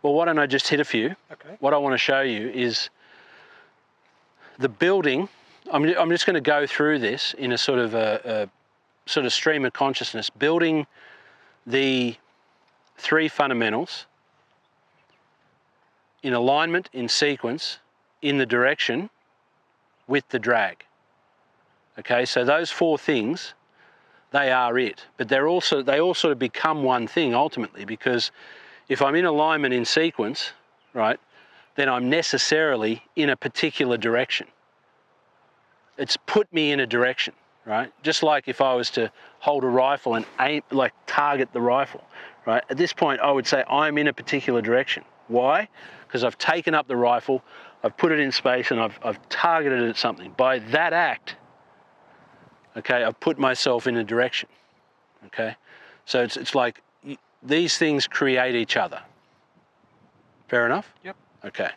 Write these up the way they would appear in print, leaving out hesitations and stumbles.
Well, why don't I just hit a few? Okay. What I want to show you is the building. I'm just going to go through this in a sort of a sort of stream of consciousness, building the three fundamentals in alignment, in sequence, in the direction, with the drag. Okay, so those four things, they are it, but they all sort of become one thing ultimately, because if I'm in alignment in sequence, right, then I'm necessarily in a particular direction. It's put me in a direction, right? Just like if I was to hold a rifle and aim, like target the rifle, right? At this point, I would say I'm in a particular direction. Why? Because I've taken up the rifle, I've put it in space, and I've targeted it at something. By that act, okay, I've put myself in a direction, okay? So it's like these things create each other. Fair enough? Yep. Okay.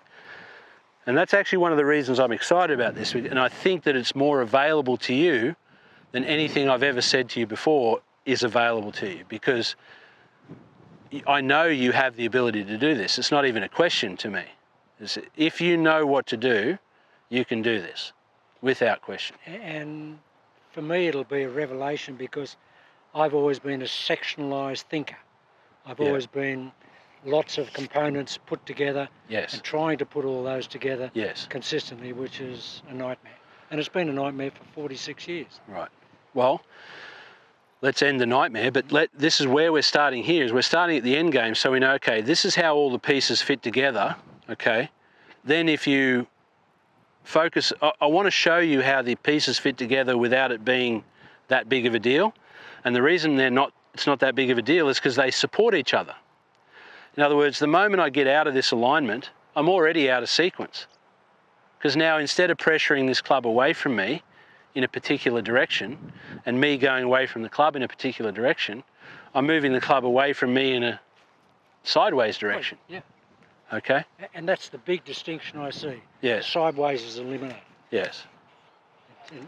And that's actually one of the reasons I'm excited about this, and I think that it's more available to you than anything I've ever said to you before is available to you, because I know you have the ability to do this. It's not even a question to me. If you know what to do, you can do this without question. And for me, it'll be a revelation, because I've always been a sectionalised thinker. I've always been lots of components put together, and trying to put all those together consistently, which is a nightmare. And it's been a nightmare for 46 years. Right. Well, let's end the nightmare, but this is where we're starting here, is we're starting at the end game, so we know, okay, this is how all the pieces fit together, okay? Then if you focus, I want to show you how the pieces fit together without it being that big of a deal. And the reason it's not that big of a deal is because they support each other. In other words, the moment I get out of this alignment, I'm already out of sequence. Because now, instead of pressuring this club away from me in a particular direction, and me going away from the club in a particular direction, I'm moving the club away from me in a sideways direction. Yeah. Okay? And that's the big distinction I see. Yes. Sideways is eliminated. Yes.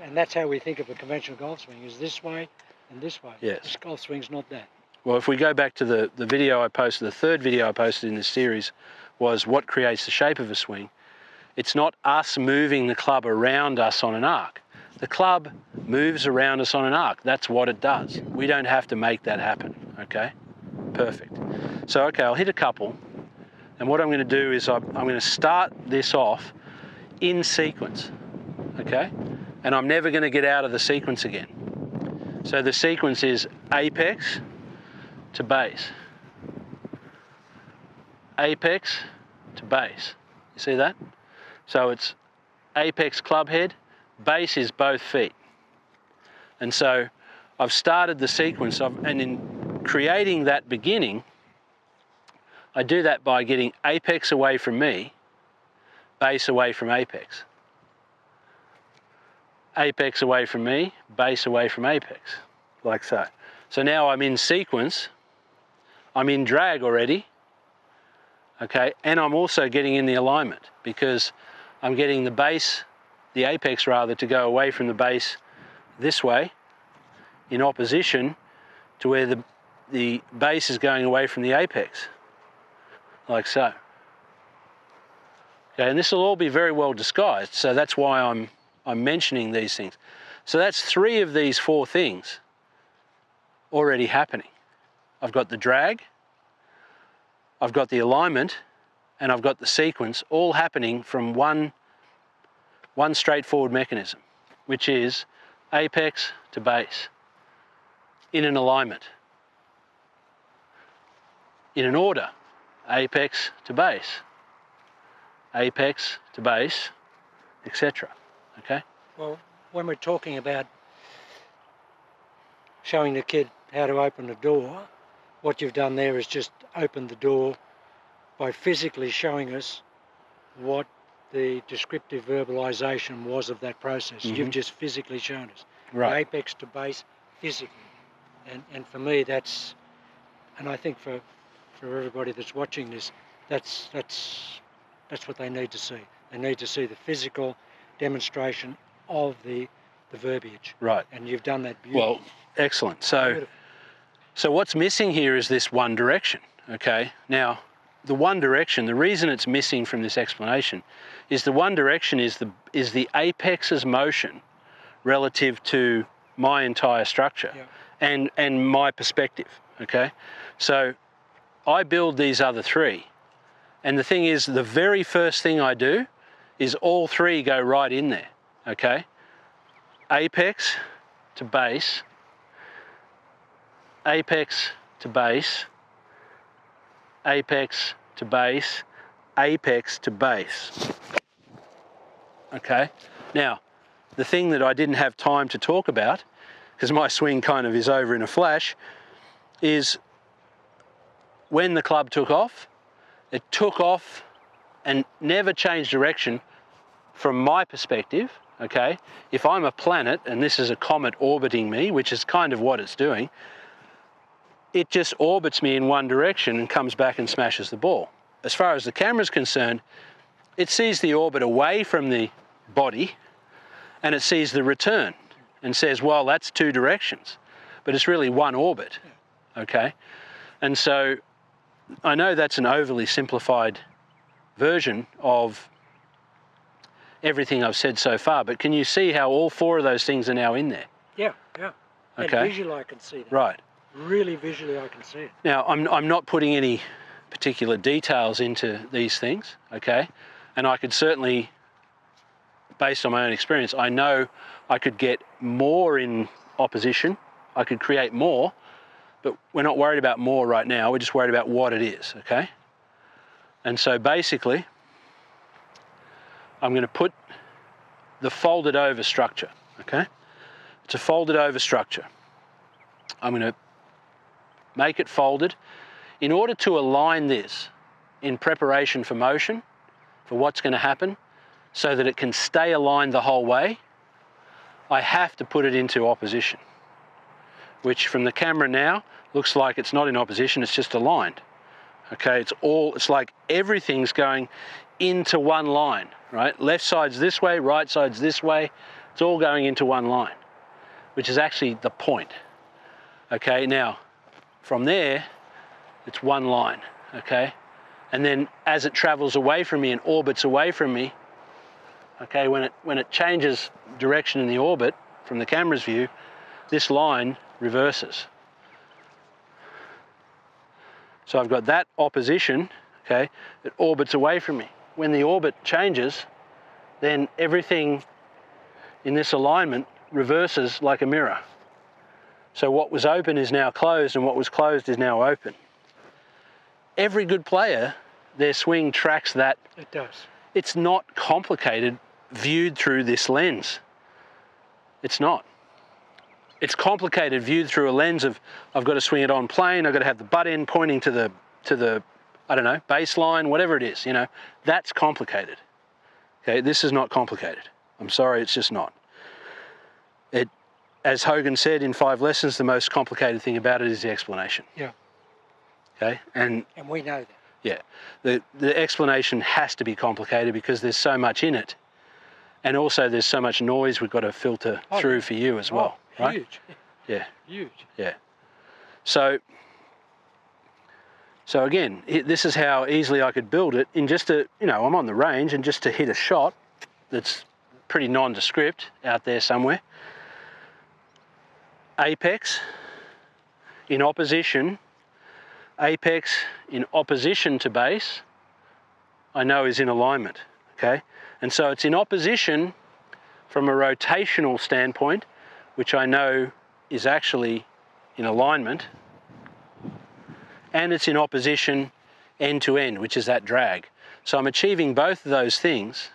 And that's how we think of a conventional golf swing, is this way and this way. Yes. This golf swing's not that. Well, if we go back to the video I posted, the third video I posted in this series was what creates the shape of a swing. It's not us moving the club around us on an arc. The club moves around us on an arc. That's what it does. We don't have to make that happen, okay? Perfect. So, okay, I'll hit a couple. And what I'm going to do is I'm going to start this off in sequence, okay? And I'm never going to get out of the sequence again. So the sequence is apex to base. Apex to base. You see that? So it's apex club head, base is both feet. And so I've started the sequence and in creating that beginning, I do that by getting apex away from me, base away from apex. Apex away from me, base away from apex, like so. So now I'm in sequence, I'm in drag already, okay, and I'm also getting in the alignment, because I'm getting the base, the apex rather, to go away from the base this way in opposition to where the base is going away from the apex, like so. Okay, and this will all be very well disguised, so that's why I'm mentioning these things. So that's 3 of these 4 things already happening. I've got the drag, I've got the alignment, and I've got the sequence all happening from one straightforward mechanism, which is apex to base in an alignment, in an order, apex to base, etc. Okay? Well, when we're talking about showing the kid how to open the door, what you've done there is just open the door by physically showing us what the descriptive verbalization was of that process. Mm-hmm. You've just physically shown us. Right. The apex to base physically. And for me, that's, and I think for everybody that's watching this, that's what they need to see. They need to see the physical demonstration of the verbiage. Right. And you've done that beautifully. Well, excellent. So what's missing here is this one direction, okay? Now, the one direction, the reason it's missing from this explanation is the one direction is the apex's motion relative to my entire structure, yeah, and my perspective, okay? So I build these other three, and the thing is, the very first thing I do is all three go right in there, okay? Apex to base, apex to base, apex to base, apex to base. Okay, now the thing that I didn't have time to talk about, because my swing kind of is over in a flash, is when the club took off, it took off and never changed direction from my perspective. Okay, if I'm a planet and this is a comet orbiting me, which is kind of what it's doing, it just orbits me in one direction and comes back and smashes the ball. As far as the camera's concerned, it sees the orbit away from the body and it sees the return and says, well, that's two directions, but it's really one orbit, okay? And so I know that's an overly simplified version of everything I've said so far, but can you see how all four of those things are now in there? Yeah. Okay. And visually I can see that. Right. Really visually I can see it. Now, I'm not putting any particular details into these things, okay? And I could certainly, based on my own experience, I know I could get more in opposition. I could create more, but we're not worried about more right now. We're just worried about what it is, okay? And so basically, I'm going to put the folded over structure, okay? It's a folded over structure. I'm going to make it folded. In order to align this in preparation for motion, for what's going to happen, so that it can stay aligned the whole way, I have to put it into opposition, which from the camera now looks like it's not in opposition, it's just aligned. Okay, it's like everything's going into one line, right? Left side's this way, right side's this way. It's all going into one line, which is actually the point. Okay, now from there, it's one line, okay? And then as it travels away from me and orbits away from me, okay, when it changes direction in the orbit from the camera's view, this line reverses. So I've got that opposition, okay, it orbits away from me. When the orbit changes, then everything in this alignment reverses like a mirror. So what was open is now closed and what was closed is now open. Every good player, their swing tracks that. It does. It's not complicated viewed through this lens. It's not. It's complicated viewed through a lens of, I've got to swing it on plane, I've got to have the butt end pointing to the I don't know, baseline, whatever it is, you know, that's complicated. Okay, this is not complicated. I'm sorry, it's just not. It, as Hogan said in 5 Lessons, the most complicated thing about it is the explanation. Yeah. Okay, and we know that. Yeah, the explanation has to be complicated because there's so much in it, and also there's so much noise we've got to filter through for you as well, right? Huge. Yeah. Huge. Yeah. So again, this is how easily I could build it in just a, you know, I'm on the range and just to hit a shot that's pretty nondescript out there somewhere. Apex in opposition to base, I know is in alignment, okay? And so it's in opposition from a rotational standpoint, which I know is actually in alignment, and it's in opposition end to end, which is that drag. So I'm achieving both of those things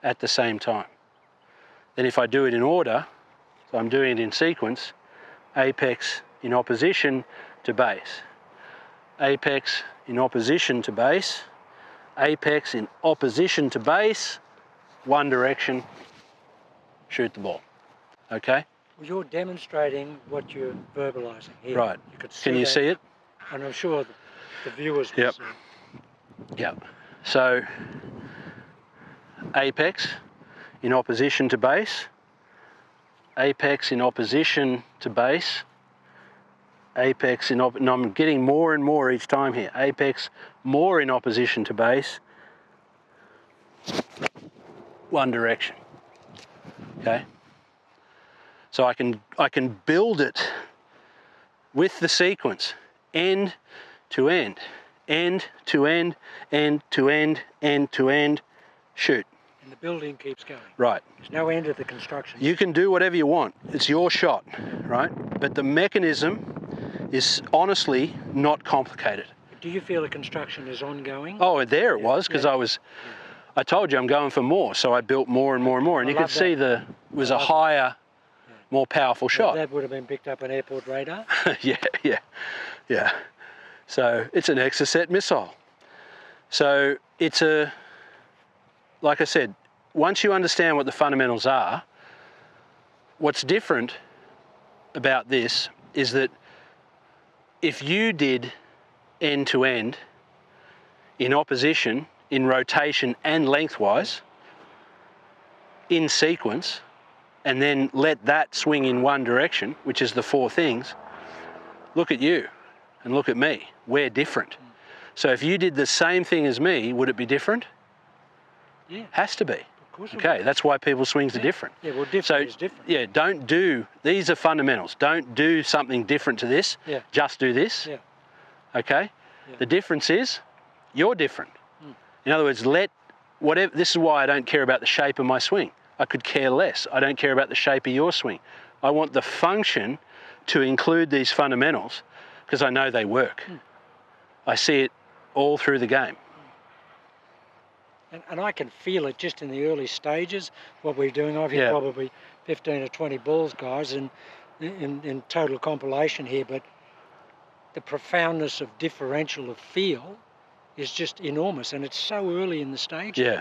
at the same time. Then if I do it in order, so I'm doing it in sequence, apex in opposition to base, apex in opposition to base, apex in opposition to base, one direction, shoot the ball, okay? Well, you're demonstrating what you're verbalising here. Right. Can you see it? And I'm sure the viewers will see. Yep. So, apex in opposition to base, apex in opposition to base, apex and I'm getting more and more each time here. Apex more in opposition to base, one direction. Okay. So I can build it with the sequence, end to end, end to end, end to end, end to end, shoot. And the building keeps going. Right. There's no end of the construction. You can do whatever you want. It's your shot, right? But the mechanism is honestly not complicated. Do you feel the construction is ongoing? Oh, there it was, because I told you I'm going for more, so I built more and more and more, and you could see it was a higher, more powerful shot. That would have been picked up on airport radar? Yeah. So it's an Exocet missile. So it's like I said, once you understand what the fundamentals are, what's different about this is that if you did end to end in opposition, in rotation and lengthwise, in sequence, and then let that swing in one direction, which is the four things, look at you and look at me. We're different. So if you did the same thing as me, would it be different? Yeah. Has to be. Of course it Okay, would. that's why people's swings are different. Yeah, well, different is different. Yeah, don't do, these are fundamentals. Don't do something different to this. Yeah. Just do this. Yeah. Okay? Yeah. The difference is you're different. In other words, this is why I don't care about the shape of my swing. I could care less. I don't care about the shape of your swing. I want the function to include these fundamentals because I know they work. I see it all through the game. And I can feel it just in the early stages, what we're doing. I've hit probably 15 or 20 balls, guys, in total compilation here, but the profoundness of differential of feel is just enormous, and it's so early in the stage. Yeah.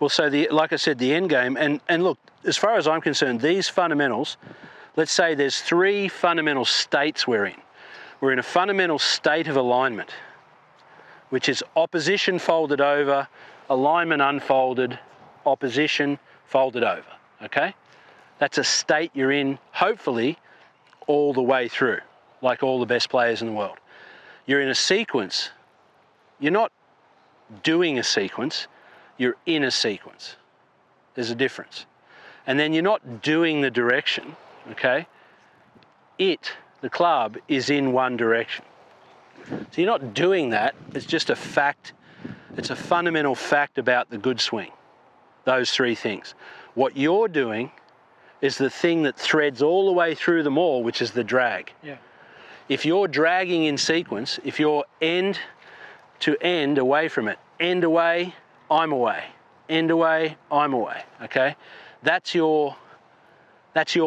Well, so like I said, the end game, and look, as far as I'm concerned, these fundamentals, let's say there's three fundamental states we're in. We're in a fundamental state of alignment, which is opposition folded over, alignment unfolded, opposition folded over, okay? That's a state you're in, hopefully, all the way through, like all the best players in the world. You're in a sequence. You're not doing a sequence, you're in a sequence. There's a difference. And then you're not doing the direction, okay? The club, is in one direction. So you're not doing that, it's just a fact, it's a fundamental fact about the good swing, those three things. What you're doing is the thing that threads all the way through them all, which is the drag. Yeah. If you're dragging in sequence, if you're end to end away from it, end away, I'm away, end away, I'm away, okay? That's your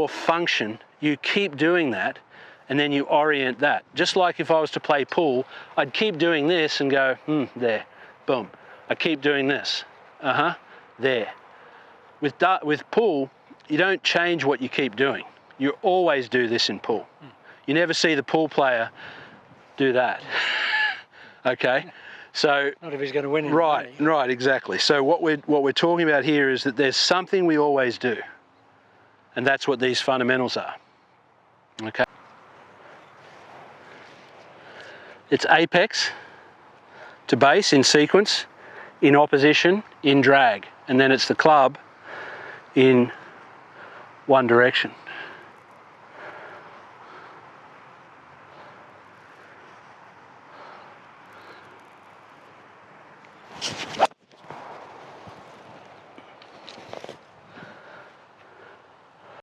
function. You keep doing that, and then you orient that. Just like if I was to play pool, I'd keep doing this and go, there, boom. I keep doing this, there. With pool, you don't change what you keep doing. You always do this in pool. You never see the pool player do that, okay? So, not if he's going to win. Right, exactly. So what we're talking about here is that there's something we always do, and that's what these fundamentals are. Okay. It's apex to base in sequence, in opposition, in drag, and then it's the club in one direction.